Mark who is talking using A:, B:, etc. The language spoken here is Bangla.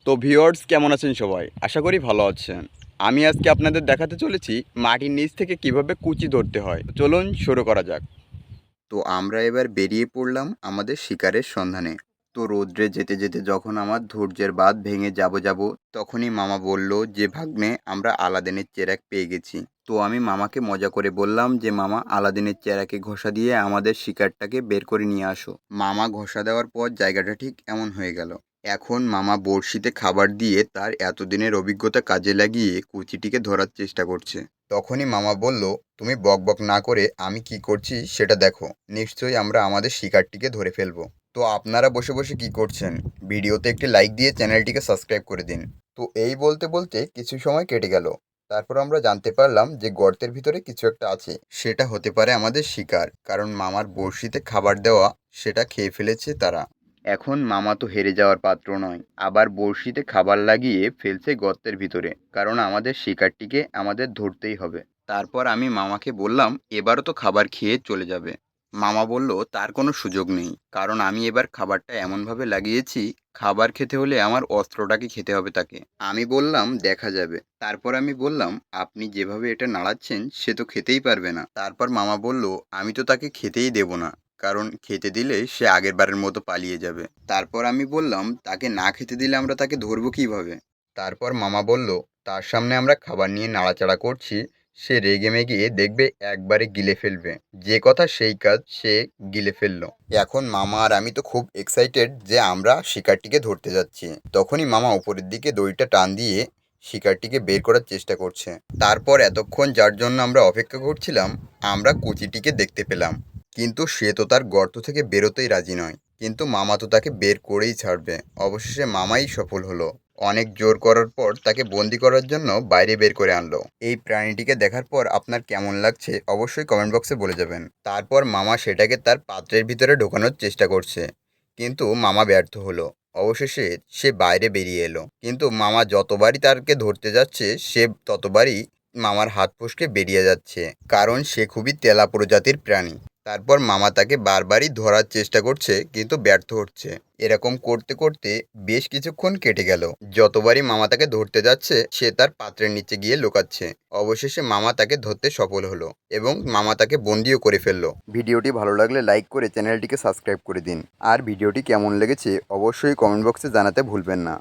A: তো ভিউয়ার্স কেমন আছেন সবাই? আশা করি ভালো আছেন। আমি আজকে আপনাদের দেখাতে চলেছি মাটির নিচ থেকে কিভাবে কুচি ধরতে হয়। চলুন শুরু করা যাক। তো আমরা এবার বেরিয়ে পড়লাম আমাদের শিকারের সন্ধানে। তো রৌদ্রে যেতে যেতে যখন আমার ধৈর্যের বাঁধ ভেঙে যাব তখনই মামা বলল যে ভাগ্নে আমরা আলাদিনের চেরাগ পেয়ে গেছি। তো আমি মামাকে মজা করে বললাম যে মামা আলাদিনের চেরাকে ঘষা দিয়ে আমাদের শিকারটাকে বের করে নিয়ে আসো। মামা ঘষা দেওয়ার পর জায়গাটা ঠিক এমন হয়ে গেল। এখন মামা বড়শিতে খাবার দিয়ে তার এতদিনের অভিজ্ঞতা কাজে লাগিয়ে কুচিটিকে ধরার চেষ্টা করছে। তখনই মামা বলল, তুমি বকবক না করে আমি কি করছি সেটা দেখো। নিশ্চয়ই আমরা আমাদের শিকারটিকে ধরে ফেলবো। তো আপনারা বসে বসে কি করছেন? ভিডিওতে একটি লাইক দিয়ে চ্যানেলটিকে সাবস্ক্রাইব করে দিন। তো এই বলতে বলতে কিছু সময় কেটে গেল। তারপর আমরা জানতে পারলাম যে গর্তের ভিতরে কিছু একটা আছে। সেটা হতে পারে আমাদের শিকার, কারণ মামার বড়শিতে খাবার দেওয়া সেটা খেয়ে ফেলেছে তারা। এখন মামা তো হেরে যাওয়ার পাত্র নয়, আবার বড়শিতে খাবার লাগিয়ে ফেলছে গর্তের ভিতরে, কারণ আমাদের শিকারটিকে আমাদের ধরতেই হবে। তারপর আমি মামাকে বললাম এবারও তো খাবার খেয়ে চলে যাবে। মামা বলল তার কোনো সুযোগ নেই, কারণ আমি এবার খাবারটা এমনভাবে লাগিয়েছি, খাবার খেতে হলে আমার অস্ত্রটাকে খেতে হবে তাকে। আমি বললাম দেখা যাবে। তারপর আমি বললাম আপনি যেভাবে এটা নাড়াচ্ছেন সে তো খেতেই পারবে না। তারপর মামা বলল আমি তো তাকে খেতেই দেব না, কারণ খেতে দিলে সে আগেরবারের মতো পালিয়ে যাবে। তারপর আমি বললাম তাকে না খেতে দিলে আমরা তাকে ধরবো কিভাবে? তারপর মামা বলল তার সামনে আমরা খাবার নিয়ে নাড়াচাড়া করছি, সে রেগেমেগে দেখবে একবারে গিলে ফেলবে। যে কথা সেই কাজ, সে গিলে ফেললো। এখন মামা আর আমি তো খুব এক্সাইটেড যে আমরা শিকারটিকে ধরতে যাচ্ছি। তখনই মামা উপরের দিকে দড়িটা টান দিয়ে শিকারটিকে বের করার চেষ্টা করছে। তারপর এতক্ষণ যার জন্য আমরা অপেক্ষা করছিলাম, আমরা কুচিটিকে দেখতে পেলাম। কিন্তু সে তো তার গর্ত থেকে বেরোতেই রাজি নয়। কিন্তু মামা তো তাকে বের করেই ছাড়বে। অবশেষে মামাই সফল হলো। অনেক জোর করার পর তাকে বন্দি করার জন্য বাইরে বের করে আনলো। এই প্রাণীটিকে দেখার পর আপনার কেমন লাগছে অবশ্যই কমেন্ট বক্সে বলে যাবেন। তারপর মামা সেটাকে তার পাত্রের ভিতরে ঢোকানোর চেষ্টা করছে, কিন্তু মামা ব্যর্থ হলো। অবশেষে সে বাইরে বেরিয়ে এলো, কিন্তু মামা যতবারই তাকে ধরতে যাচ্ছে সে ততবারই মামার হাত ফসকে বেরিয়ে যাচ্ছে, কারণ সে খুবই তেলা প্রজাতির প্রাণী। তারপর মামা তাকে বারবারই ধরার চেষ্টা করছে, কিন্তু ব্যর্থ হচ্ছে। এরকম করতে করতে বেশ কিছুক্ষণ কেটে গেল। যতবারই মামা তাকে ধরতে যাচ্ছে সে তার পাত্রের নিচে গিয়ে লুকাচ্ছে। অবশেষে মামা তাকে ধরতে সফল হলো এবং মামা তাকে বন্দিও করে ফেললো। ভিডিওটি ভালো লাগলে লাইক করে চ্যানেলটিকে সাবস্ক্রাইব করে দিন। আর ভিডিওটি কেমন লেগেছে অবশ্যই কমেন্ট বক্সে জানাতে ভুলবেন না।